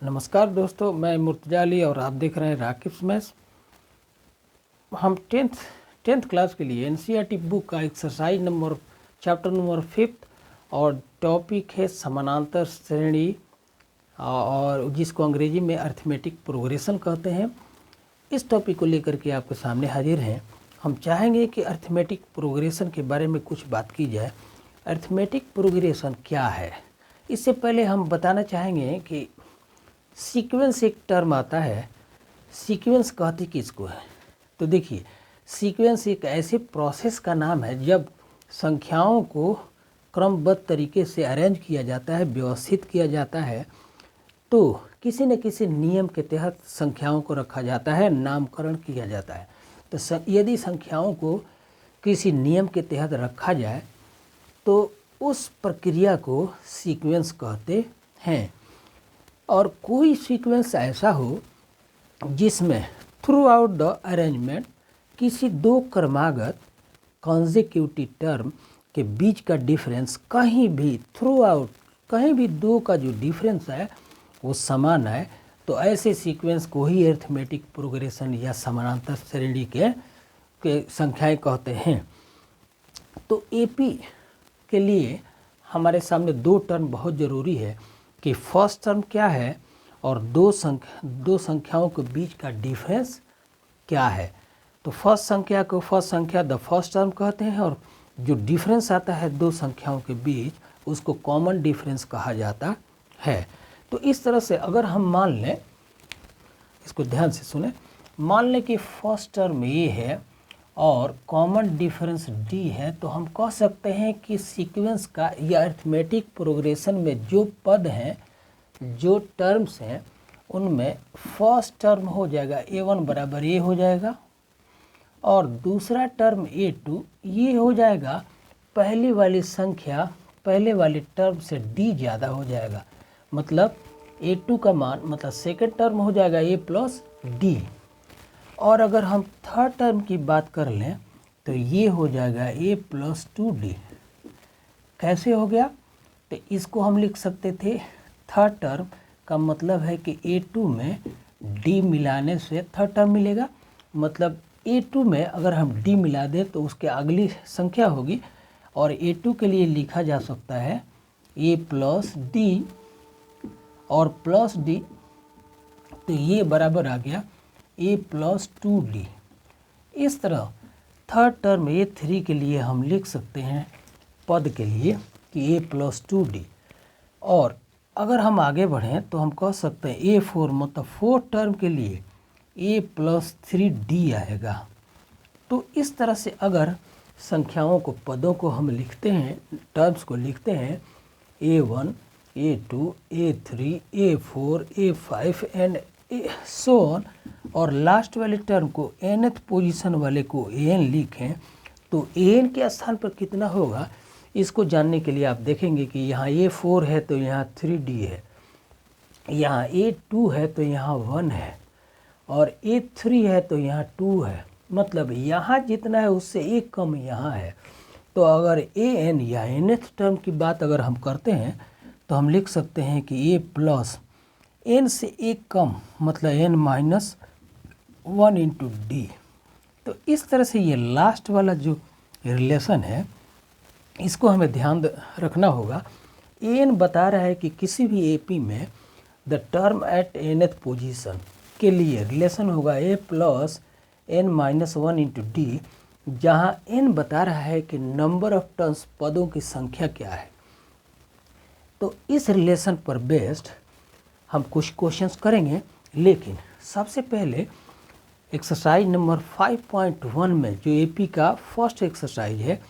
नमस्कार दोस्तों, मैं मुर्तजा अली और आप देख रहे हैं राकिब्स मैथ्स। हम टेंथ क्लास के लिए एनसीईआरटी बुक का एक्सरसाइज नंबर चैप्टर नंबर 5 और टॉपिक है समानांतर श्रेणी और जिसको अंग्रेजी में अरिथमेटिक प्रोग्रेशन कहते हैं। इस टॉपिक को लेकर के आपके सामने हाजिर हैं। हम चाहेंगे कि अरिथमेटिक प्रोग्रेशन के बारे में कुछ बात की जाए। अरिथमेटिक प्रोग्रेशन क्या है, इससे पहले हम बताना चाहेंगे कि सीक्वेंस एक टर्म आता है। सीक्वेंस कहते किसको है? तो देखिए, सीक्वेंस एक ऐसे प्रोसेस का नाम है जब संख्याओं को क्रमबद्ध तरीके से अरेंज किया जाता है, व्यवस्थित किया जाता है, तो किसी न किसी नियम के तहत संख्याओं को रखा जाता है, नामकरण किया जाता है। तो यदि संख्याओं को किसी नियम के तहत रखा जाए तो उस प्रक्रिया को सीक्वेंस कहते हैं। और कोई सीक्वेंस ऐसा हो जिसमें थ्रू आउट द अरेंजमेंट किसी दो क्रमागत कॉन्जिक्यूटिव टर्म के बीच का डिफरेंस कहीं भी थ्रू आउट कहीं भी दो का जो डिफरेंस है वो समान है, तो ऐसे सीक्वेंस को ही अरिथमेटिक प्रोग्रेशन या समानांतर श्रेणी के संख्याएं कहते हैं। तो एपी के लिए हमारे सामने दो टर्म बहुत ज़रूरी है कि फर्स्ट टर्म क्या है और दो संख्याओं के बीच का डिफरेंस क्या है। तो फर्स्ट संख्या को फर्स्ट संख्या द फर्स्ट टर्म कहते हैं और जो डिफरेंस आता है दो संख्याओं के बीच उसको कॉमन डिफरेंस कहा जाता है। तो इस तरह से अगर हम मान लें, इसको ध्यान से सुने, मान लें कि फर्स्ट टर्म ए है और कॉमन डिफरेंस डी है, तो हम कह सकते हैं कि सीक्वेंस का या अरिथमेटिक प्रोग्रेशन में जो पद हैं, जो टर्म्स हैं, उनमें फर्स्ट टर्म हो जाएगा a1 बराबर ए हो जाएगा और दूसरा टर्म a2 ये हो जाएगा पहली वाली संख्या पहले वाले टर्म से d ज़्यादा हो जाएगा। मतलब a2 का मान मतलब सेकेंड टर्म हो जाएगा a प्लस डी। और अगर हम थर्ड टर्म की बात कर लें तो ये हो जाएगा a प्लस 2d। कैसे हो गया? तो इसको हम लिख सकते थे, थर्ड टर्म का मतलब है कि a2 में d मिलाने से थर्ड टर्म मिलेगा। मतलब a2 में अगर हम d मिला दें तो उसके अगली संख्या होगी और a2 के लिए लिखा जा सकता है a प्लस डी और प्लस डी, तो ये बराबर आ गया a प्लस 2d। इस तरह थर्ड टर्म a3 के लिए हम लिख सकते हैं पद के लिए कि a प्लस 2d। और अगर हम आगे बढ़ें तो हम कह सकते हैं a4 मतलब फोर्थ टर्म के लिए a प्लस 3d आएगा। तो इस तरह से अगर संख्याओं को पदों को हम लिखते हैं, टर्म्स को लिखते हैं a1 a2 a3 a4 a5 and so on, और लास्ट वाले टर्म को nth पोजीशन वाले को an लिखें, तो an के स्थान पर कितना होगा इसको जानने के लिए आप देखेंगे कि यहाँ a4 है तो यहाँ 3d है, यहाँ a2 है तो यहाँ 1 है और a3 है तो यहाँ 2 है। मतलब यहाँ जितना है उससे एक कम यहाँ है। तो अगर an या nth टर्म की बात अगर हम करते हैं तो हम लिख सकते हैं कि a प्लस n से एक कम मतलब n माइनस 1 इंटू डी। तो इस तरह से ये लास्ट वाला जो रिलेशन है इसको हमें ध्यान रखना होगा। an बता रहा है कि किसी भी एपी में the term at nth position के लिए रिलेशन होगा a plus n minus 1 into D, जहाँ n बता रहा है कि नंबर ऑफ टर्म्स पदों की संख्या क्या है। तो इस रिलेशन पर बेस्ड हम कुछ क्वेश्चंस करेंगे, लेकिन सबसे पहले एक्सरसाइज नंबर 5.1 में जो एपी का फर्स्ट एक्सरसाइज है,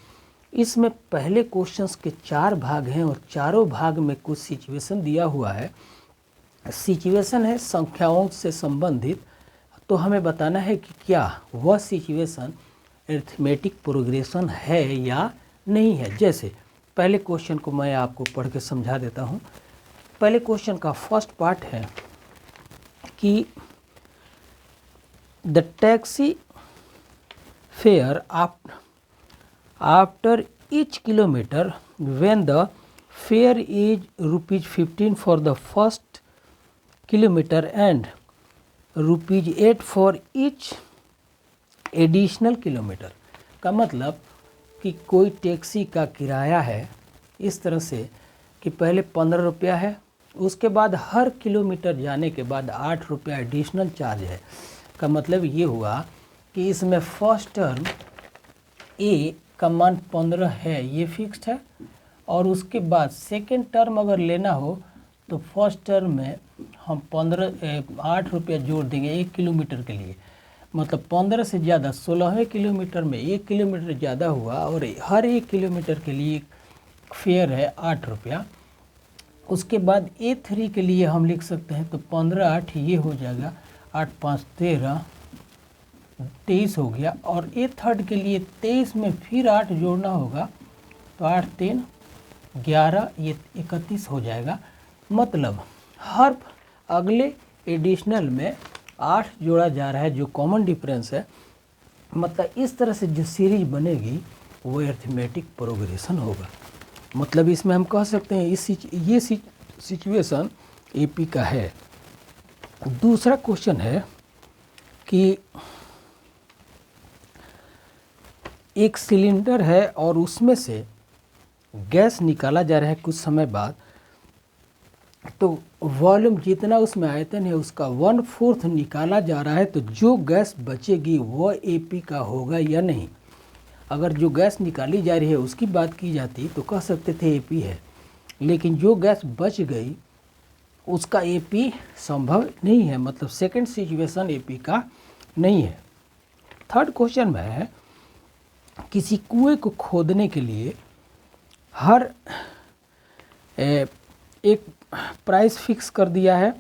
इसमें पहले क्वेश्चंस के 4 भाग हैं और चारों भाग में कुछ सिचुएशन दिया हुआ है। सिचुएशन है संख्याओं से संबंधित, तो हमें बताना है कि क्या वह सिचुएशन अरिथमेटिक प्रोग्रेशन है या नहीं है। जैसे पहले क्वेश्चन को मैं आपको पढ़ के समझा देता हूँ। पहले क्वेश्चन का फर्स्ट पार्ट है कि the taxi fare after each kilometre when the fair is ₹15 for the first kilometre and ₹8 for each additional kilometre. का मतलब कि कोई टैक्सी का किराया है इस तरह से कि पहले 15 रुपया है, उसके बाद हर किलोमीटर जाने के बाद 8 रुपया एडिशनल चार्ज है। का मतलब ये हुआ कि इसमें फर्स्ट टर्म ए का मान 15 है, ये फिक्स्ड है, और उसके बाद सेकेंड टर्म अगर लेना हो तो फर्स्ट टर्म में हम 8 रुपया जोड़ देंगे 1 किलोमीटर के लिए। मतलब 15 से ज़्यादा 16वें किलोमीटर में 1 किलोमीटर ज़्यादा हुआ, और हर 1 किलोमीटर के लिए फेयर है 8 रुपया। उसके बाद A3 के लिए हम लिख सकते हैं तो 15 8 ये हो जाएगा, 8 5 13 23 हो गया, और A3 के लिए 23 में फिर 8 जोड़ना होगा तो 8 3 11 ये 31 हो जाएगा। मतलब हर अगले एडिशनल में 8 जोड़ा जा रहा है जो कॉमन डिफरेंस है। मतलब इस तरह से जो सीरीज बनेगी वो अरिथमेटिक प्रोग्रेशन होगा। मतलब इसमें हम कह सकते हैं ये सिचुएशन एपी का है। दूसरा क्वेश्चन है कि एक सिलेंडर है और उसमें से गैस निकाला जा रहा है कुछ समय बाद, तो वॉल्यूम जितना उसमें आयतन है उसका 1/4 निकाला जा रहा है, तो जो गैस बचेगी वो एपी का होगा या नहीं। अगर जो गैस निकाली जा रही है उसकी बात की जाती तो कह सकते थे एपी है, लेकिन जो गैस बच गई उसका एपी संभव नहीं है। मतलब सेकंड सिचुएशन एपी का नहीं है। थर्ड क्वेश्चन में है किसी कुएं को खोदने के लिए हर एक प्राइस फिक्स कर दिया है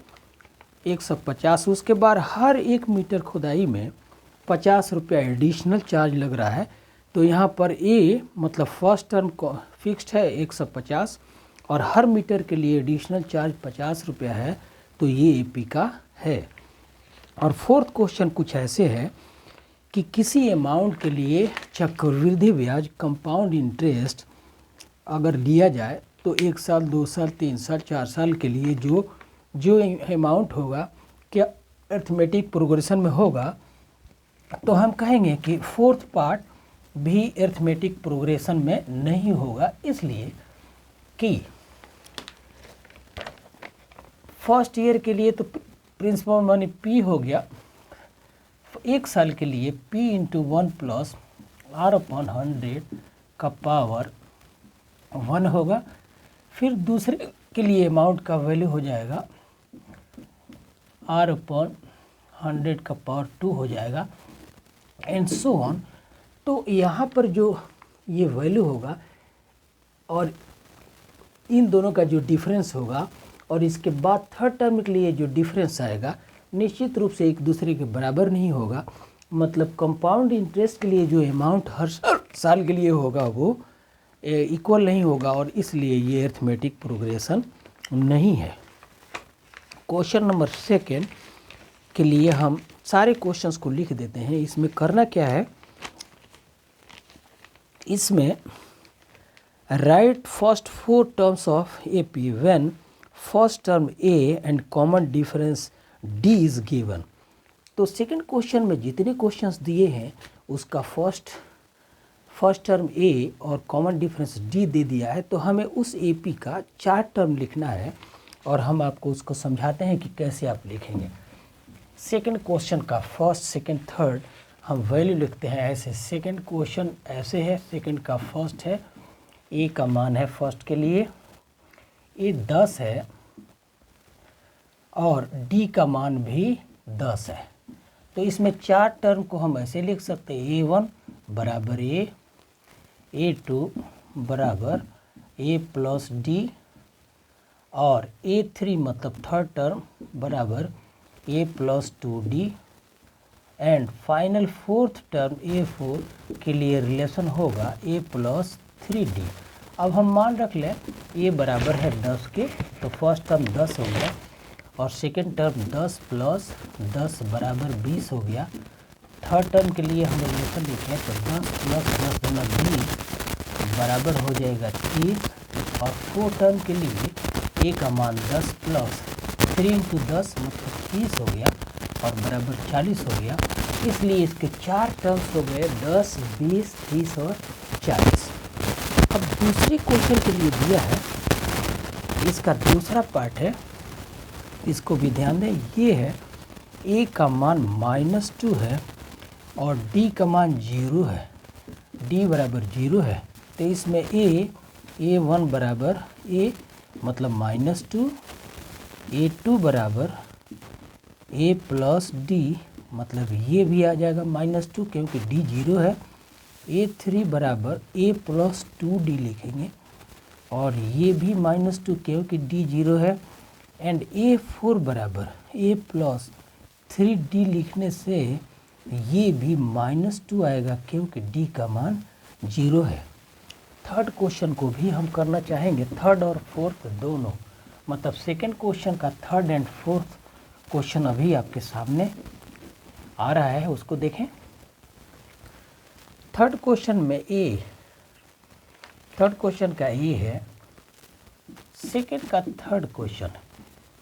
150। उसके बाद हर 1 मीटर खुदाई में 50 रुपया एडिशनल चार्ज लग रहा है। तो यहाँ पर ए मतलब फर्स्ट टर्म को फिक्स्ड है 150 और हर मीटर के लिए एडिशनल चार्ज 50 रुपया है, तो ये एपी का है। और फोर्थ क्वेश्चन कुछ ऐसे है कि किसी अमाउंट के लिए चक्रवृद्धि ब्याज कंपाउंड इंटरेस्ट अगर लिया जाए तो 1 साल 2 साल 3 साल 4 साल के लिए जो अमाउंट होगा क्या अरिथमेटिक प्रोग्रेशन में होगा, तो हम कहेंगे कि फोर्थ पार्ट भी अरिथमेटिक प्रोग्रेशन में नहीं होगा, इसलिए कि फर्स्ट ईयर के लिए तो प्रिंसिपल मनी पी हो गया, 1 साल के लिए p × 1 + r/100 का पावर 1 होगा। फिर दूसरे के लिए अमाउंट का वैल्यू हो जाएगा r/100 का पावर 2 हो जाएगा, एंड सो ऑन। तो यहाँ पर जो ये वैल्यू होगा और इन दोनों का जो डिफरेंस होगा और इसके बाद थर्ड टर्म के लिए जो डिफरेंस आएगा निश्चित रूप से एक दूसरे के बराबर नहीं होगा। मतलब कंपाउंड इंटरेस्ट के लिए जो अमाउंट हर साल के लिए होगा वो इक्वल नहीं होगा, और इसलिए ये अरिथमेटिक प्रोग्रेशन नहीं है। क्वेश्चन नंबर 2 के लिए हम सारे क्वेश्चंस को लिख देते हैं। इसमें करना क्या है, इसमें right first 4 terms of AP when first term A and common difference D is given. तो सेकंड क्वेश्चन में जितने क्वेश्चंस दिए हैं उसका फर्स्ट टर्म ए और कॉमन डिफरेंस डी दे दिया है, तो हमें उस एपी का 4 टर्म लिखना है और हम आपको उसको समझाते हैं कि कैसे आप लिखेंगे। सेकंड क्वेश्चन का फर्स्ट सेकंड थर्ड हम वैल्यू लिखते हैं ऐसे। सेकंड क्वेश्चन ऐसे है, सेकंड का फर्स्ट है, ए का मान है फर्स्ट के लिए ए 10 है और डी का मान भी 10 है। तो इसमें 4 टर्म को हम ऐसे लिख सकते हैं, A1 बराबर ए, A2 बराबर ए प्लस डी और A3 मतलब थर्ड टर्म बराबर A plus 2D and final fourth term A4 के लिए रिलेशन होगा ए प्लस 3D। अब हम मान रख लें ए बराबर है 10 के, तो फर्स्ट टर्म 10 हो गया और सेकेंड टर्म 10 + 10 बराबर 20 हो गया। थर्ड टर्म के लिए हम रिलेशन देखें तो 10 + 10 गुना 20 बराबर हो जाएगा 30 और फोर्थ टर्म के लिए ए का मान 10 + 3 इंटू 10 मतलब 30 हो गया और बराबर 40 हो गया, इसलिए इसके 4 टर्म्स हो गए 10, 20, 30 और 40। अब दूसरे क्वेश्चन के लिए दिया है, इसका दूसरा पार्ट है, इसको भी ध्यान दें। ये है a का मान -2 है और d का मान 0 है, d बराबर 0 है, तो इसमें a1 बराबर a मतलब -2, a2 बराबर a प्लस d मतलब ये भी आ जाएगा -2 क्योंकि d 0 है, a3 बराबर a प्लस 2d लिखेंगे और ये भी -2 क्योंकि d 0 है, एंड a4 बराबर a प्लस 3d लिखने से ये भी -2 आएगा क्योंकि d का मान 0 है। थर्ड क्वेश्चन को भी हम करना चाहेंगे, थर्ड और फोर्थ दोनों, मतलब सेकंड क्वेश्चन का थर्ड एंड फोर्थ क्वेश्चन अभी आपके सामने आ रहा है, उसको देखें। थर्ड क्वेश्चन में थर्ड क्वेश्चन का ए है, सेकंड का थर्ड क्वेश्चन,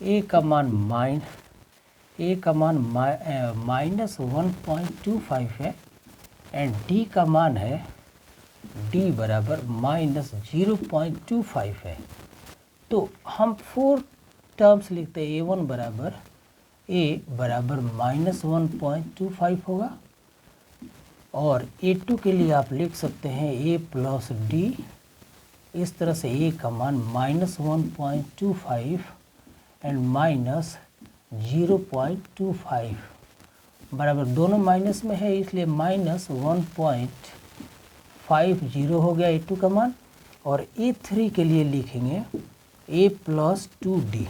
ए का मान -1.25 है एंड डी का मान है d बराबर -0.25 है। तो हम 4 टर्म्स लिखते हैं, a1 बराबर -1.25 होगा और a2 के लिए आप लिख सकते हैं a प्लस d। इस तरह से a का मान -1.25 एंड -0.25 बराबर, दोनों माइनस में है इसलिए -1.50 हो गया a2 का मान, और a3 के लिए लिखेंगे a प्लस 2d,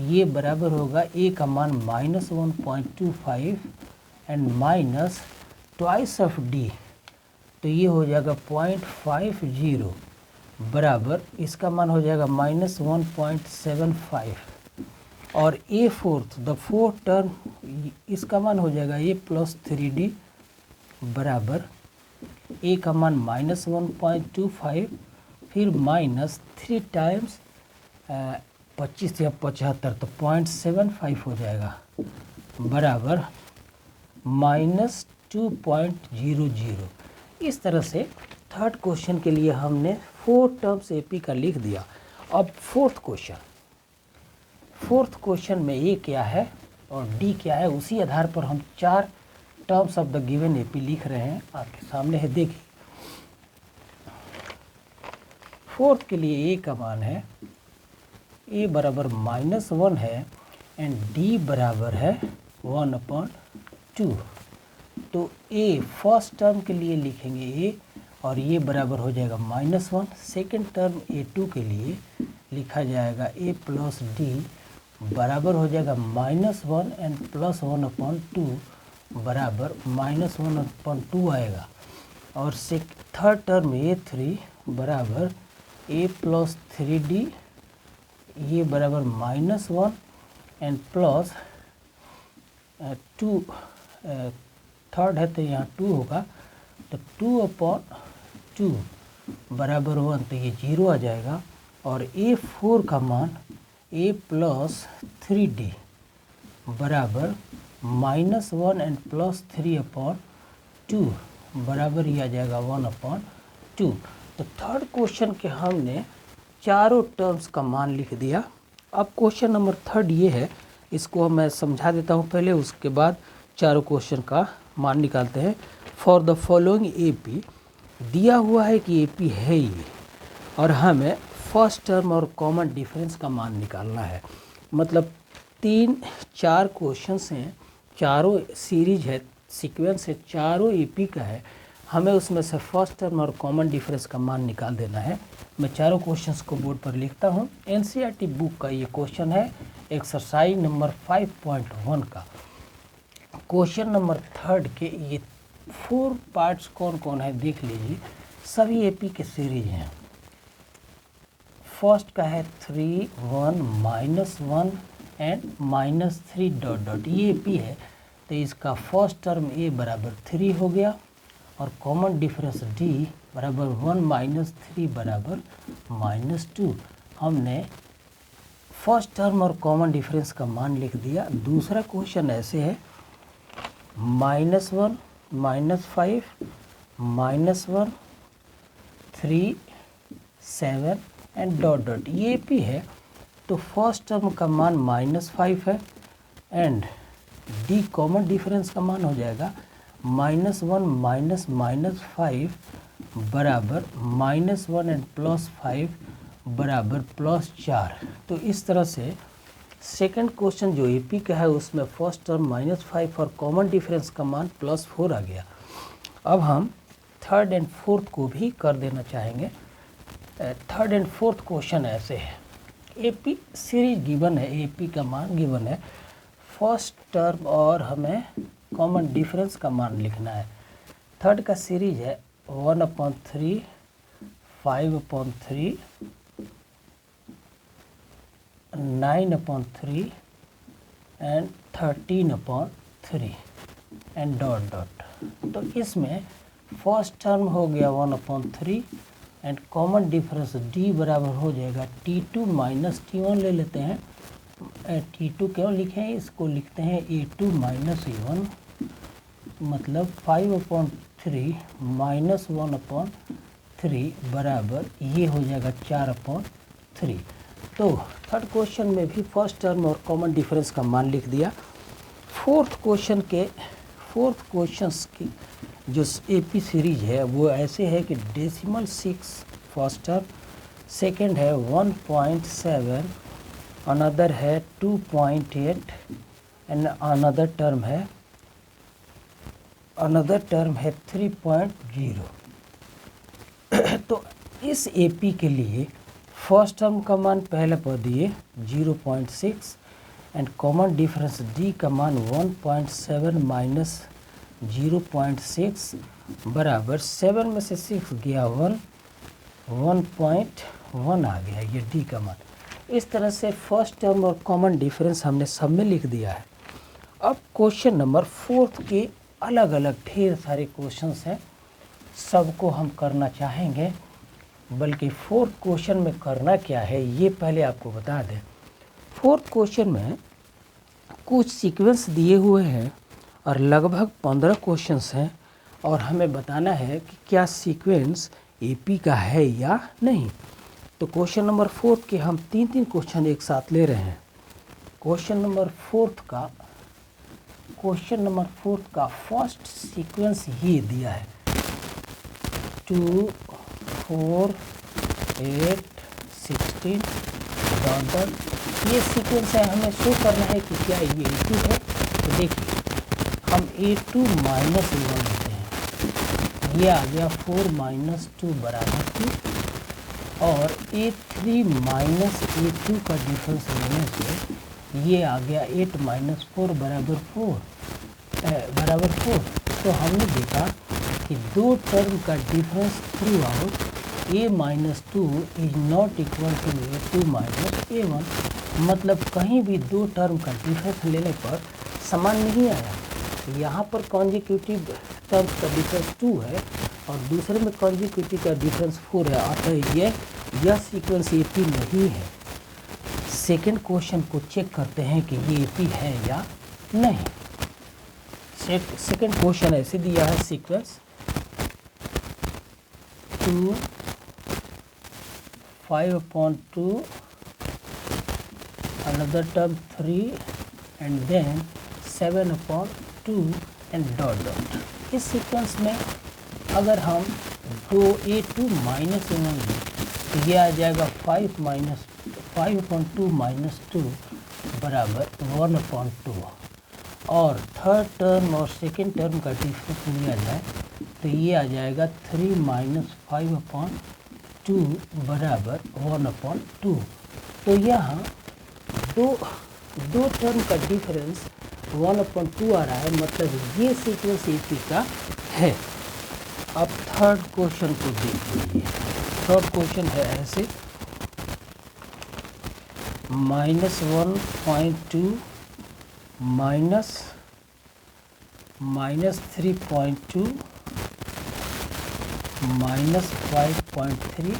ये बराबर होगा a का मान -1.25 and minus twice of d, तो ये हो जाएगा 0.50 बराबर, इसका मान हो जाएगा -1.75 और a4 द फोर्थ टर्म, इसका मान हो जाएगा a प्लस 3d बराबर a का मान -1.25 फिर -3 टाइम्स 25 या 75 तो 0.75 हो जाएगा बराबर -2.00। इस तरह से थर्ड क्वेश्चन के लिए हमने 4 टर्म्स एपी का लिख दिया। अब फोर्थ क्वेश्चन में ए क्या है और डी क्या है, उसी आधार पर हम 4 terms of the given AP लिख रहे हैं, आपके सामने है, देखिए। फोर्थ के लिए ए का मान है, ए बराबर -1 है एंड डी बराबर है 1/2। तो ए फर्स्ट टर्म के लिए लिखेंगे ए और ये बराबर हो जाएगा -1। सेकेंड टर्म a2 के लिए लिखा जाएगा a प्लस डी बराबर हो जाएगा -1 एंड प्लस 1/2 बराबर -1/2 आएगा, और थर्ड टर्म a3 बराबर a प्लस 3d, ये बराबर -1 एंड प्लस 2, थर्ड है तो यहाँ 2 होगा, तो 2/2 बराबर 1, तो ये 0 आ जाएगा, और a4 का मान a प्लस 3d बराबर -1 एंड प्लस 3/2 बराबर ही आ जाएगा 1/2। तो थर्ड क्वेश्चन के हमने चारों टर्म्स का मान लिख दिया। अब क्वेश्चन नंबर थर्ड ये है, इसको मैं समझा देता हूँ पहले, उसके बाद चारों क्वेश्चन का मान निकालते हैं। फॉर द फॉलोइंग एपी, दिया हुआ है कि एपी है ये और हमें फर्स्ट टर्म और कॉमन डिफरेंस का मान निकालना है। मतलब 4 क्वेश्चंस हैं, चारों सीरीज है, सीक्वेंस है, चारों एपी का है, हमें उसमें से फर्स्ट टर्म और कॉमन डिफरेंस का मान निकाल देना है। मैं चारों क्वेश्चंस को बोर्ड पर लिखता हूँ। एनसीईआरटी बुक का ये क्वेश्चन है, एक्सरसाइज नंबर 5.1 का। क्वेश्चन नंबर थर्ड के ये 4 पार्ट्स कौन कौन है देख लीजिए, सभी एपी के सीरीज हैं। फर्स्ट का है 3, 1, -1 एंड -3 डॉट डॉट, ये एपी है, तो इसका फर्स्ट टर्म ए बराबर 3 हो गया और कॉमन डिफरेंस डी बराबर 1 - 3 बराबर -2। हमने फर्स्ट टर्म और कॉमन डिफरेंस का मान लिख दिया। दूसरा क्वेश्चन ऐसे है -1 -5 -1 3 7 एंड डॉट डॉट, ये पी है तो फर्स्ट टर्म का मान -5 है एंड डी कॉमन डिफरेंस का मान हो जाएगा -1 माइनस -5 बराबर -1 एंड +5 बराबर +4। तो इस तरह से सेकंड क्वेश्चन जो एपी का है उसमें फर्स्ट टर्म -5 और कॉमन डिफरेंस का मान +4 आ गया। अब हम थर्ड एंड फोर्थ को भी कर देना चाहेंगे। थर्ड एंड फोर्थ क्वेश्चन ऐसे है, एपी सीरीज गिवन है, एपी का मान गिवन है, फर्स्ट टर्म और हमें कॉमन डिफरेंस का मान लिखना है। थर्ड का सीरीज है 1/3 5/3 9/3 एंड 13/3 एंड डॉट डॉट। तो इसमें फर्स्ट टर्म हो गया 1/3 एंड कॉमन डिफरेंस डी बराबर हो जाएगा T2 माइनस T1 ले लेते हैं। T2 क्यों लिखे हैं, इसको लिखते हैं A2 माइनस A1, मतलब 5/3 माइनस 1/3 बराबर ये हो जाएगा 4/3। तो थर्ड क्वेश्चन में भी फर्स्ट टर्म और कॉमन डिफरेंस का मान लिख दिया। फोर्थ क्वेश्चंस की जो एपी सीरीज है वो ऐसे है कि डेसिमल 6 फर्स्ट टर्म, सेकंड है 1.7, अनदर है 2.8 एंड अनदर टर्म है 3.0। तो इस एपी के लिए फर्स्ट टर्म का मान पहले पर दिए 0.6 एंड कॉमन डिफरेंस डी का मान 1.7 माइनस 0.6 बराबर 7 में से 6 गया 1.1 आ गया, ये डी का मान। इस तरह से फर्स्ट टर्म और कॉमन डिफरेंस हमने सब में लिख दिया है। अब क्वेश्चन नंबर फोर्थ के अलग अलग ढेर सारे क्वेश्चंस हैं, सबको हम करना चाहेंगे। बल्कि फोर्थ क्वेश्चन में करना क्या है ये पहले आपको बता दें। फोर्थ क्वेश्चन में कुछ सीक्वेंस दिए हुए हैं और लगभग 15 क्वेश्चंस हैं और हमें बताना है कि क्या सीक्वेंस एपी का है या नहीं। तो क्वेश्चन नंबर फोर्थ के हम तीन क्वेश्चन एक साथ ले रहे हैं। क्वेश्चन नंबर फोर्थ का फर्स्ट सीक्वेंस ये दिया है 2 4 8 16 डॉट। ये सीक्वेंस है, हमें शो करना है कि क्या ये A2 है। तो देखिए हम A2 माइनस A1 लेते हैं, ये आ गया 4 माइनस 2 बराबर 2 और A3 माइनस A2 का डिफरेंस लेने से ये आ गया 8 माइनस 4 बराबर 4। तो हमने देखा कि दो टर्म का difference through out A minus 2 is not equal to A2 minus A1, मतलब कहीं भी दो टर्म का डिफरेंस लेने पर समान नहीं आया। यहाँ पर कॉन्जिक्यूटिव टर्म्स का डिफरेंस 2 है और दूसरे में कॉन्जिक्यूटिव का डिफरेंस 4 है, अतः यह सीक्वेंस एपी नहीं है। सेकेंड क्वेश्चन को चेक करते हैं कि ये एपी है या नहीं। सेकेंड क्वेश्चन ऐसे दिया है sequence 2 5/2 another term 3 and then 7/2 and dot dot। इस सीक्वेंस में अगर हम A2 माइनस A1 लें तो ये आ जाएगा 5/2 माइनस 2 बराबर 1/2 और थर्ड टर्म और सेकेंड टर्म का डिफरेंस लिया जाए तो ये आ जाएगा 3 माइनस 5/2 बराबर 1/2। तो यहाँ दो टर्म का डिफरेंस 1/2 आ रहा है, मतलब ये सीक्वेंस एपी का है। अब थर्ड क्वेश्चन को देख लीजिए। थर्ड क्वेश्चन है ऐसे -1.2 माइनस 3.2 माइनस 5.3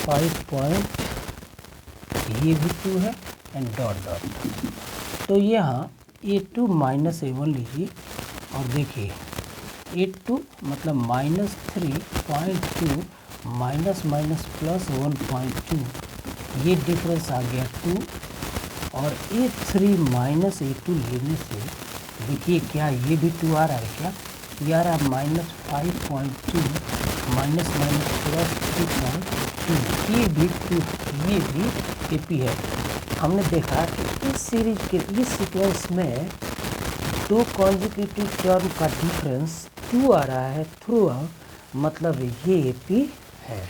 5.3 ये भी 2 है एंड डॉट डॉट। तो यहाँ A2 माइनस A1 लीजिए और देखिए A2 मतलब -3.2 माइनस माइनस प्लस 1.2, ये डिफरेंस आ गया 2। और A3 माइनस A2 लेने से देखिए क्या ये भी 2 आ रहा है, क्या ये आ रहा है -5.2 माइनस माइनस प्लस 3.2, ये भी 2, ये भी AP है। हमने देखा कि इस सीरीज के इस सीक्वेंस में दो कॉन्जिक्यूटिव टर्म का डिफरेंस 2 आ रहा है थ्रू आउट, मतलब ये AP है।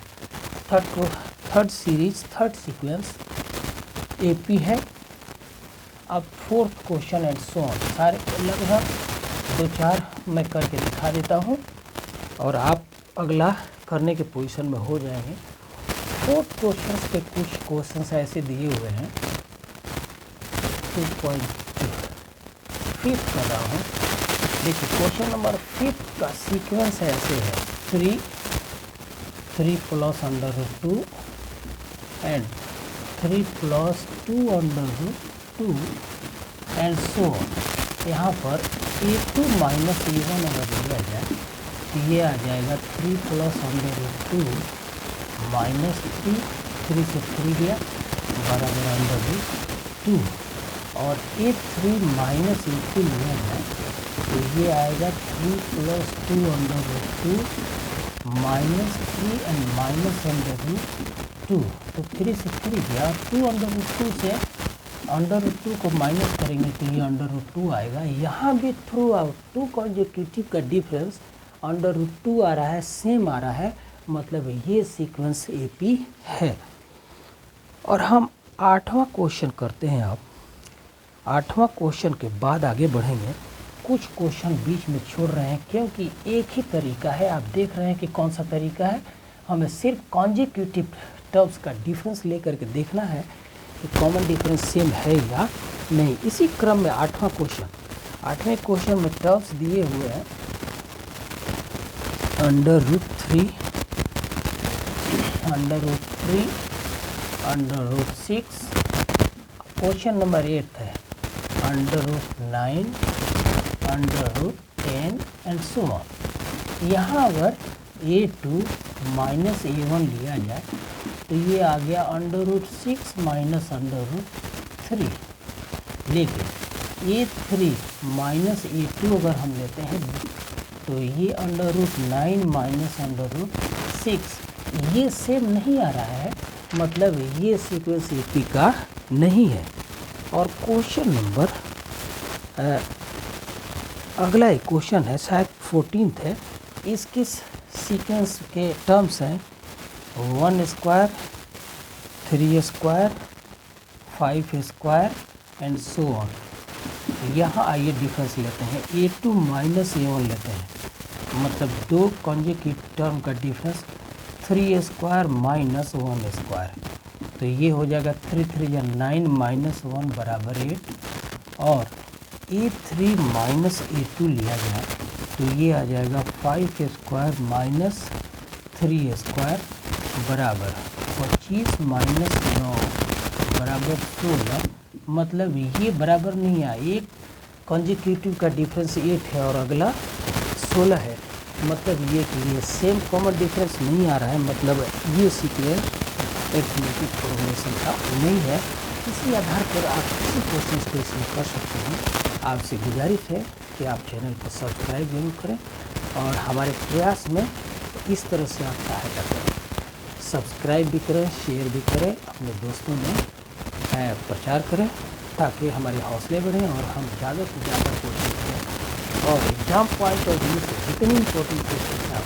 Third series, third sequence AP है। अब fourth question and so on, सारे लगभग 2-4 मैं करके दिखा देता हूँ और आप अगला करने के पोजीशन में हो जाएंगे। फोर्थ क्वेश्चन पे कुछ क्वेश्चंस ऐसे दिए हुए हैं। 2.2 फिफ्थ कर रहा हूँ। देखिए क्वेश्चन नंबर 5 का सीक्वेंस ऐसे है 3 plus under root 2 and 3 plus 2 under root 2 and so on. यहाँ पर A2 माइनस A1 अगर लिया जाए तो ये आ जाएगा 3 प्लस अंडर रूट 2 माइनस 3 से 3 गया बराबर अंडर रूट 2, और A3 माइनस A2 लिया जाए तो ये आएगा 3 plus 2 under root 2 minus 3 and minus under root 2, तो 3 से 3 गया। 2 अंडर रूट 2 से अंडर रूट 2 को माइनस करेंगे तो ये अंडर रूट 2 आएगा। यहाँ भी थ्रू आउट 2 कॉन्जिक्यूटिव का डिफरेंस अंडर रूट 2 आ रहा है, सेम आ रहा है, मतलब ये सीक्वेंस AP है। और हम 8वां क्वेश्चन करते हैं। अब 8वां क्वेश्चन के बाद आगे बढ़ेंगे। कुछ क्वेश्चन बीच में छोड़ रहे हैं क्योंकि एक ही तरीका है। आप देख रहे हैं कि कौन सा तरीका है, हमें सिर्फ कॉन्जिक्यूटिव टर्म्स का डिफरेंस लेकर के देखना है कि कॉमन डिफरेंस सेम है या नहीं। इसी क्रम में 8वां क्वेश्चन, 8वें क्वेश्चन में टर्म्स दिए हुए हैं under root 3, under root 3, under root 6। Question number 8 है under root 9, under root 10 and so on. यहाँ अगर A2 माइनस A1 लिया जाए तो ये आ गया under root 6 minus under root 3, लेकिन A3 माइनस A2 अगर हम लेते हैं तो ये under root 9 minus under root 6, ये सेम नहीं आ रहा है, मतलब ये सीक्वेंस AP का नहीं है। और क्वेश्चन नंबर अगला एक क्वेश्चन है, शायद 14th है। इसके सीक्वेंस के टर्म्स हैं 1 square, 3 square, 5 square and so on. यहाँ आइए डिफरेंस लेते हैं, A2 माइनस A1 लेते हैं, मतलब दो कॉन्जिक्यूटिव टर्म का डिफरेंस 3 स्क्वायर माइनस 1 स्क्वायर, तो ये हो जाएगा 3 3 या 9 माइनस 1 बराबर 8। और A3 माइनस A2 लिया जाए तो ये आ जाएगा 5 स्क्वायर माइनस 3 स्क्वायर बराबर 25 माइनस 9 बराबर 16, मतलब ये बराबर नहीं आया। एक कॉन्जिक्यूटिव का डिफरेंस 8 है और अगला 16 है, मतलब ये कि ये सेम कॉमन डिफरेंस नहीं आ रहा है, मतलब ये सीक्वेंस एरिथमेटिक प्रोग्रेशन का नहीं है। इसी आधार पर आप किसी क्वेश्चन को इसमें कर सकते हैं। आपसे गुजारिश है कि आप चैनल को सब्सक्राइब जरूर करें और हमारे प्रयास में इस तरह से आप सहायता करें। सब्सक्राइब भी करें, शेयर भी करें, अपने दोस्तों में प्रचार करें ताकि हमारे हौसले बढ़ें और हम ज़्यादा से ज़्यादा कोशिश करें और एग्जाम पॉइंट ऑफ व्यू से जितनी इंपॉर्टेंट क्वेश्चन आप